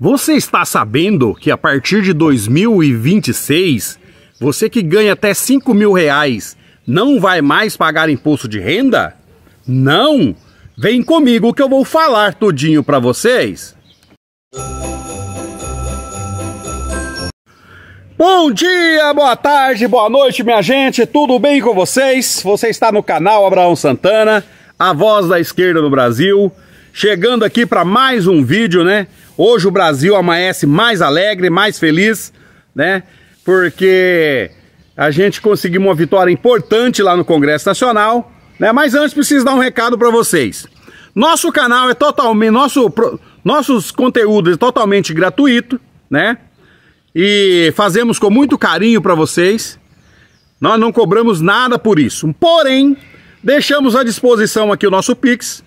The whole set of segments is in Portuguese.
Você está sabendo que a partir de 2026, você que ganha até 5 mil reais não vai mais pagar imposto de renda? Não! Vem comigo que eu vou falar tudinho para vocês. Bom dia, boa tarde, boa noite, minha gente, tudo bem com vocês? Você está no canal Abraão Santana, a voz da esquerda do Brasil, chegando aqui para mais um vídeo, né? Hoje o Brasil amanhece mais alegre, mais feliz, né? Porque a gente conseguiu uma vitória importante lá no Congresso Nacional, né? Mas antes preciso dar um recado para vocês. Nosso canal é totalmente, nossos conteúdos é totalmente gratuito, né? E fazemos com muito carinho para vocês. Nós não cobramos nada por isso. Porém, deixamos à disposição aqui o nosso Pix.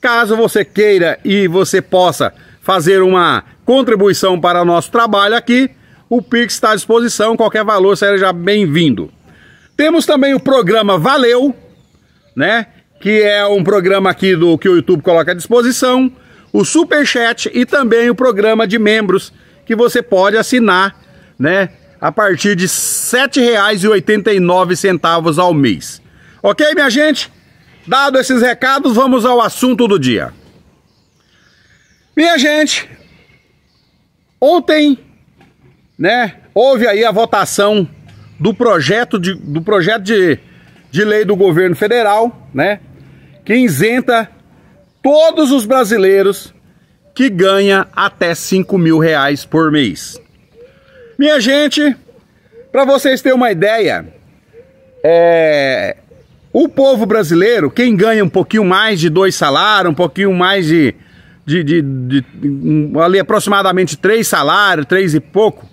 Caso você queira e você possa fazer uma contribuição para o nosso trabalho aqui, o Pix está à disposição, qualquer valor seja bem-vindo. Temos também o programa Valeu, né? Que é um programa aqui que o YouTube coloca à disposição, o Superchat e também o programa de membros que você pode assinar, né? A partir de R$ 7,89 ao mês. Ok, minha gente? Dado esses recados, vamos ao assunto do dia. Minha gente, ontem, né, houve aí a votação do projeto de lei do governo federal, né, que isenta todos os brasileiros que ganham até 5 mil reais por mês. Minha gente, para vocês terem uma ideia, o povo brasileiro, quem ganha um pouquinho mais de 2 salários, um pouquinho mais ali aproximadamente 3 salários, 3 e pouco,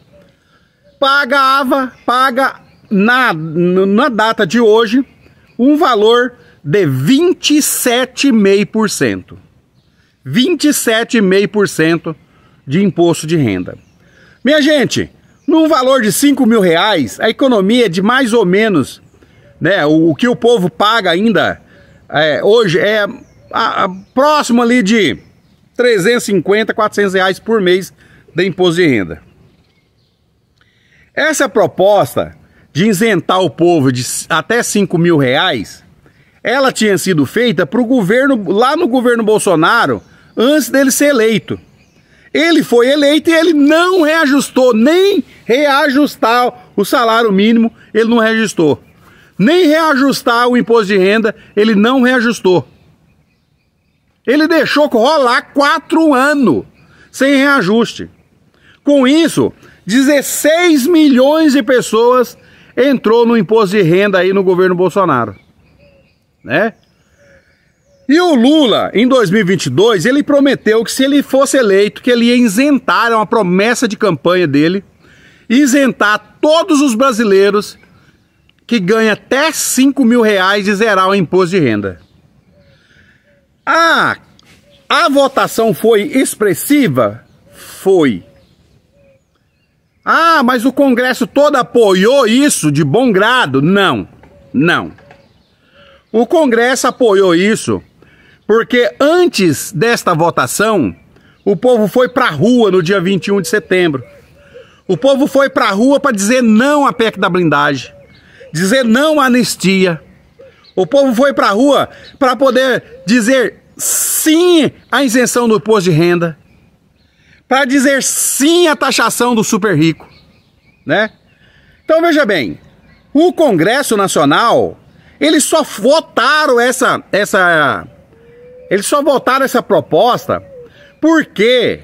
paga na data de hoje um valor de 27,5%. 27,5% de imposto de renda. Minha gente, num valor de 5 mil reais, a economia é de mais ou menos, né, o que o povo paga ainda hoje é próximo ali de 350, 400 reais por mês de imposto de renda. Essa proposta de isentar o povo de até 5 mil reais, ela tinha sido feita para o governo, lá no governo Bolsonaro, antes dele ser eleito. Ele foi eleito e ele não reajustou, nem reajustar o salário mínimo, ele não reajustou. Nem reajustar o imposto de renda, ele não reajustou. Ele deixou rolar 4 anos sem reajuste. Com isso, 16 milhões de pessoas entrou no imposto de renda aí no governo Bolsonaro, né? E o Lula, em 2022, ele prometeu que se ele fosse eleito, que ele ia isentar, é uma promessa de campanha dele, isentar todos os brasileiros que ganham até 5 mil reais de zerar o imposto de renda. A votação foi expressiva? Foi. Ah, mas o Congresso todo apoiou isso de bom grado? Não, não. O Congresso apoiou isso porque antes desta votação, o povo foi para a rua no dia 21 de setembro. O povo foi para a rua para dizer não à PEC da blindagem, dizer não à anistia. O povo foi para a rua para poder dizer sim à isenção do imposto de renda, para dizer sim à taxação do super rico, né? Então veja bem, o Congresso Nacional, eles só votaram essa proposta porque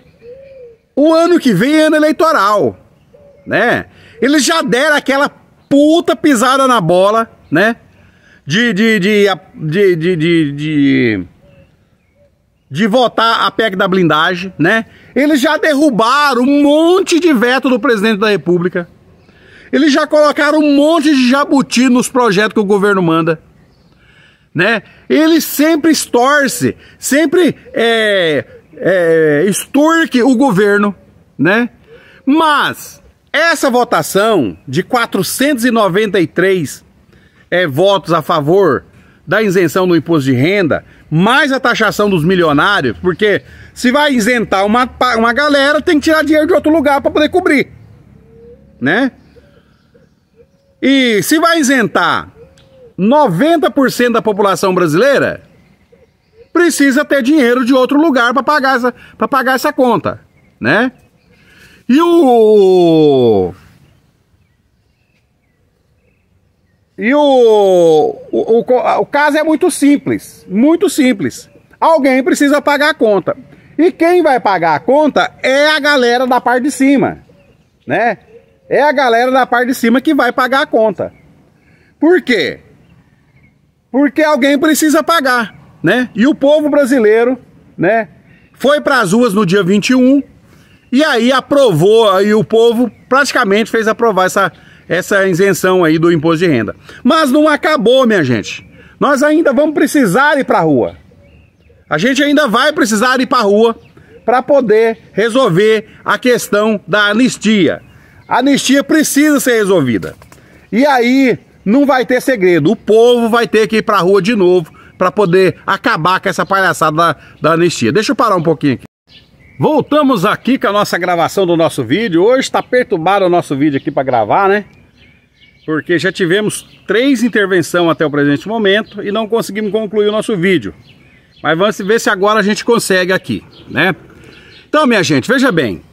o ano que vem é ano eleitoral, né? Eles já deram aquela puta pisada na bola, né? De votar a PEC da blindagem, né? Eles já derrubaram um monte de veto do presidente da República. Eles já colocaram um monte de jabuti nos projetos que o governo manda, né? Eles sempre estorcem, sempre extorque o governo, né? Mas essa votação de 493 votos a favor da isenção do imposto de renda, mais a taxação dos milionários, porque se vai isentar uma galera, tem que tirar dinheiro de outro lugar para poder cobrir, né? E se vai isentar 90% da população brasileira, precisa ter dinheiro de outro lugar para pagar essa conta, né? E o caso é muito simples, muito simples. Alguém precisa pagar a conta. E quem vai pagar a conta é a galera da parte de cima, né? É a galera da parte de cima que vai pagar a conta. Por quê? Porque alguém precisa pagar, né? E o povo brasileiro, né, foi para as ruas no dia 21 e aí aprovou, aí o povo praticamente fez aprovar essa isenção aí do imposto de renda. Mas não acabou, minha gente. Nós ainda vamos precisar ir para a rua. A gente ainda vai precisar ir para a rua para poder resolver a questão da anistia. A anistia precisa ser resolvida. E aí não vai ter segredo. O povo vai ter que ir para a rua de novo para poder acabar com essa palhaçada da anistia. Deixa eu parar um pouquinho aqui. Voltamos aqui com a nossa gravação do nosso vídeo. Hoje está perturbado o nosso vídeo aqui para gravar, né? Porque já tivemos 3 intervenções até o presente momento e não conseguimos concluir o nosso vídeo. Mas vamos ver se agora a gente consegue aqui, né? Então, minha gente, veja bem.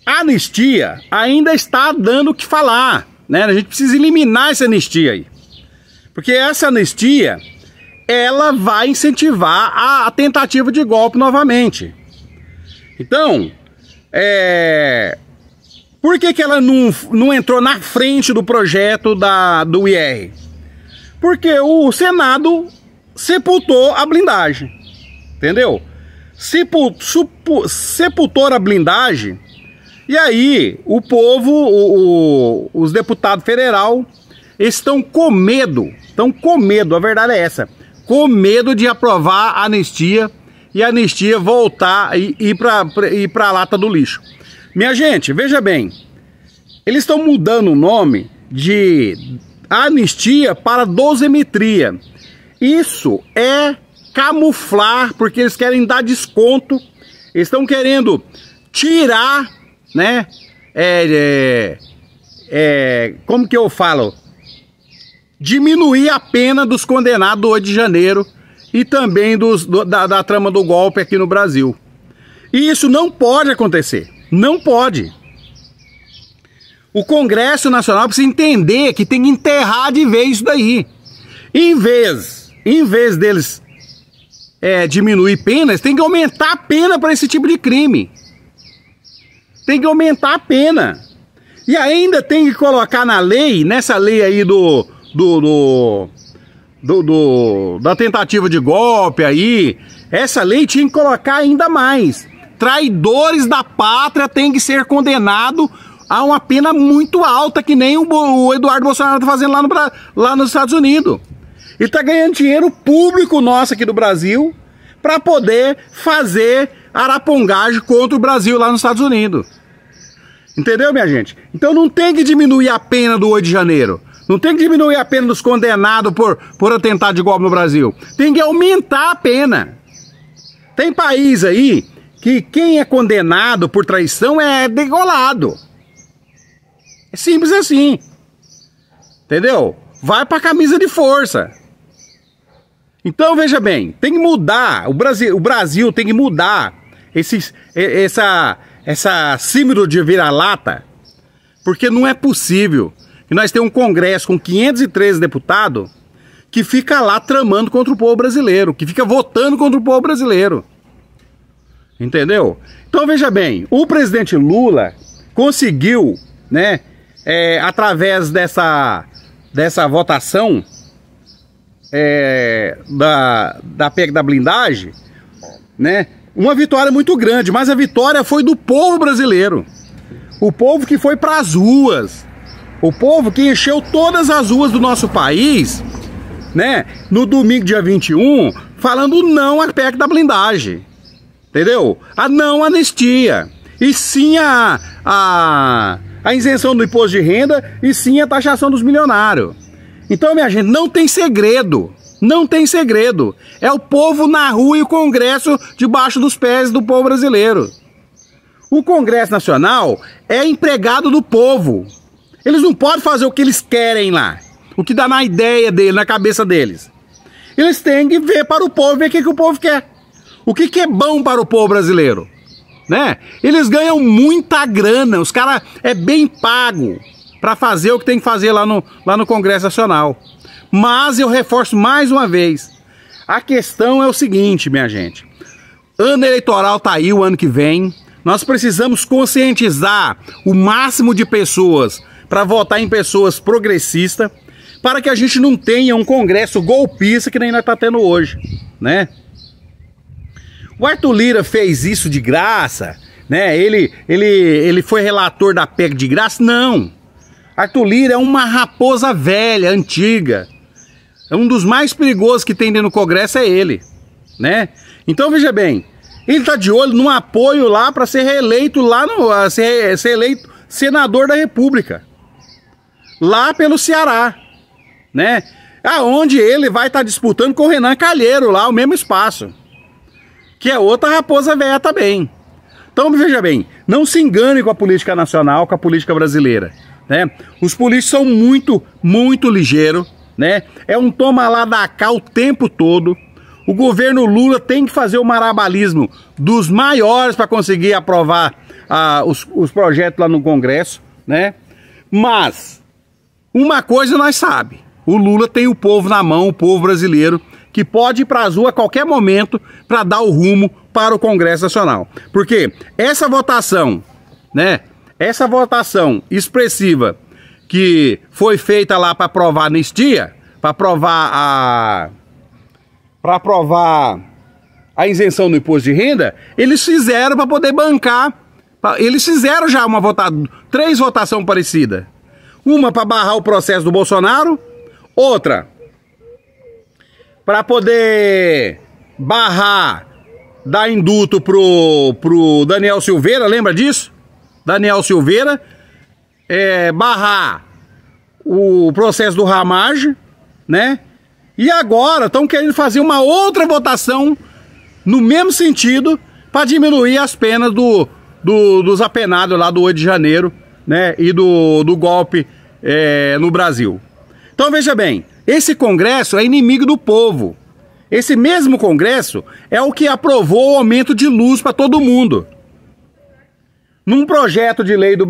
A anistia ainda está dando o que falar, né? A gente precisa eliminar essa anistia aí. Porque essa anistia, ela vai incentivar a tentativa de golpe novamente. Então, por que ela não entrou na frente do projeto do IR? Porque o Senado sepultou a blindagem, entendeu? Sepultou a blindagem, e aí o povo, os deputados federais estão com medo, a verdade é essa, com medo de aprovar a anistia e a anistia voltar e ir para a lata do lixo. Minha gente, veja bem, eles estão mudando o nome de anistia para dosimetria. Isso é camuflar, porque eles querem dar desconto, eles estão querendo tirar, né, como que eu falo? Diminuir a pena dos condenados do 8 de janeiro e também da trama do golpe aqui no Brasil. E isso não pode acontecer, não pode. O Congresso Nacional precisa entender que tem que enterrar de vez isso daí. Em vez deles diminuir penas, tem que aumentar a pena para esse tipo de crime. Tem que aumentar a pena. E ainda tem que colocar na lei, nessa lei aí da tentativa de golpe aí, essa lei tinha que colocar ainda mais. Traidores da pátria têm que ser condenados a uma pena muito alta, que nem o Eduardo Bolsonaro está fazendo lá nos Estados Unidos. Ele está ganhando dinheiro público nosso aqui do Brasil para poder fazer arapongagem contra o Brasil lá nos Estados Unidos. Entendeu, minha gente? Então não tem que diminuir a pena do 8 de janeiro. Não tem que diminuir a pena dos condenados por atentado de golpe no Brasil. Tem que aumentar a pena. Tem país aí que quem é condenado por traição é degolado. É simples assim. Entendeu? Vai pra camisa de força. Então, veja bem, tem que mudar. O Brasil tem que mudar essa símbolo de vira-lata, porque não é possível que nós tenhamos um Congresso com 513 deputados que fica lá tramando contra o povo brasileiro, que fica votando contra o povo brasileiro. Entendeu? Então, veja bem, o presidente Lula conseguiu, né, através dessa votação da PEC da blindagem, né, uma vitória muito grande, mas a vitória foi do povo brasileiro. O povo que foi para as ruas, o povo que encheu todas as ruas do nosso país, né, no domingo, dia 21, falando não à PEC da blindagem. Entendeu? A não anistia. E sim a isenção do imposto de renda, e sim a taxação dos milionários. Então, minha gente, não tem segredo. Não tem segredo. É o povo na rua e o Congresso debaixo dos pés do povo brasileiro. O Congresso Nacional é empregado do povo. Eles não podem fazer o que eles querem lá. O que dá na ideia dele, na cabeça deles. Eles têm que ver para o povo, ver o que o povo quer. O que é bom para o povo brasileiro. Né? Eles ganham muita grana. Os caras é bem pago para fazer o que tem que fazer lá no Congresso Nacional. Mas eu reforço mais uma vez. A questão é o seguinte, minha gente. Ano eleitoral tá aí, o ano que vem. Nós precisamos conscientizar o máximo de pessoas para votar em pessoas progressistas, para que a gente não tenha um congresso golpista que nem nós tá tendo hoje, né? O Arthur Lira fez isso de graça, né? Ele foi relator da PEC de graça? Não. Arthur Lira é uma raposa velha, antiga. É um dos mais perigosos que tem dentro do Congresso, é ele, né? Então veja bem, ele tá de olho num apoio lá para ser reeleito lá ser eleito senador da República, lá pelo Ceará, né? Aonde ele vai estar disputando com o Renan Calheiro lá, o mesmo espaço, que é outra raposa velha também. Então veja bem, não se engane com a política nacional, com a política brasileira, né? Os políticos são muito ligeiros, né? É um toma lá da cá o tempo todo. O governo Lula tem que fazer o marabalismo dos maiores para conseguir aprovar os projetos lá no Congresso, né? Mas uma coisa nós sabemos, o Lula tem o povo na mão, o povo brasileiro, que pode ir para as ruas a qualquer momento para dar o rumo para o Congresso Nacional. Porque essa votação, né? Essa votação expressiva que foi feita lá para aprovar a anistia, para aprovar a isenção do imposto de renda, eles fizeram para poder bancar. Eles fizeram já três votações parecidas. Uma para barrar o processo do Bolsonaro, outra para poder barrar, dar indulto pro Daniel Silveira, lembra disso? Daniel Silveira, barrar o processo do Ramagem, né? E agora estão querendo fazer uma outra votação no mesmo sentido para diminuir as penas dos apenados lá do 8 de janeiro, né? E do golpe no Brasil. Então veja bem, esse Congresso é inimigo do povo. Esse mesmo Congresso é o que aprovou o aumento de luz para todo mundo. Num projeto de lei do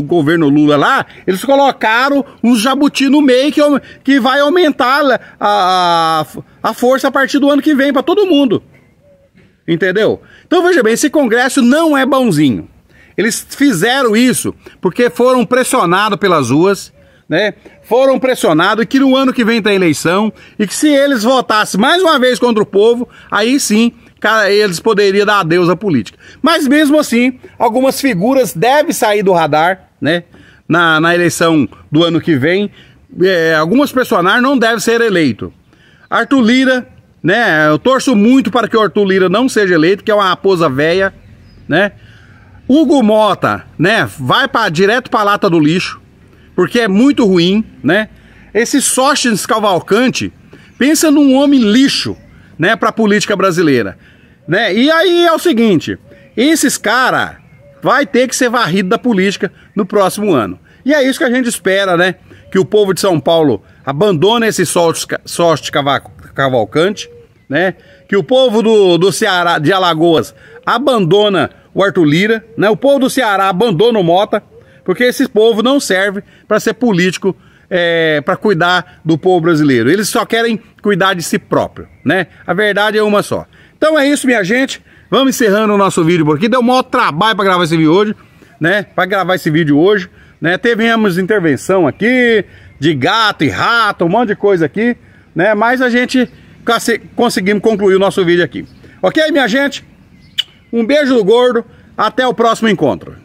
governo Lula lá, eles colocaram um jabuti no meio que vai aumentar a força a partir do ano que vem para todo mundo. Entendeu? Então veja bem, esse Congresso não é bonzinho. Eles fizeram isso porque foram pressionados pelas ruas, né? Foram pressionados e que no ano que vem tem eleição e que se eles votassem mais uma vez contra o povo, aí sim eles poderiam dar adeus à política. Mas mesmo assim, algumas figuras devem sair do radar, né? Na eleição do ano que vem, alguns personagens não devem ser eleitos. Arthur Lira, né? Eu torço muito para que o Arthur Lira não seja eleito, que é uma raposa velha, né? Hugo Mota, né? Vai direto para a lata do lixo, porque é muito ruim, né? Esse Sóstenes Cavalcante, pensa num homem lixo, né, para a política brasileira, né? E aí é o seguinte, esses caras vai ter que ser varrido da política no próximo ano. E é isso que a gente espera, né? Que o povo de São Paulo abandone esse Sóstenes Cavalcante, né? Que o povo do Ceará, de Alagoas, abandona o Arthur Lira, né? O povo do Ceará abandona o Mota, porque esse povo não serve para ser político, para cuidar do povo brasileiro. Eles só querem cuidar de si próprio, né? A verdade é uma só. Então é isso, minha gente. Vamos encerrando o nosso vídeo por aqui. Deu um maior trabalho para gravar esse vídeo hoje, né? Para gravar esse vídeo hoje, né? Tivemos intervenção aqui de gato e rato, um monte de coisa aqui, né? Mas a gente conseguimos concluir o nosso vídeo aqui. Ok, minha gente? Um beijo do gordo. Até o próximo encontro.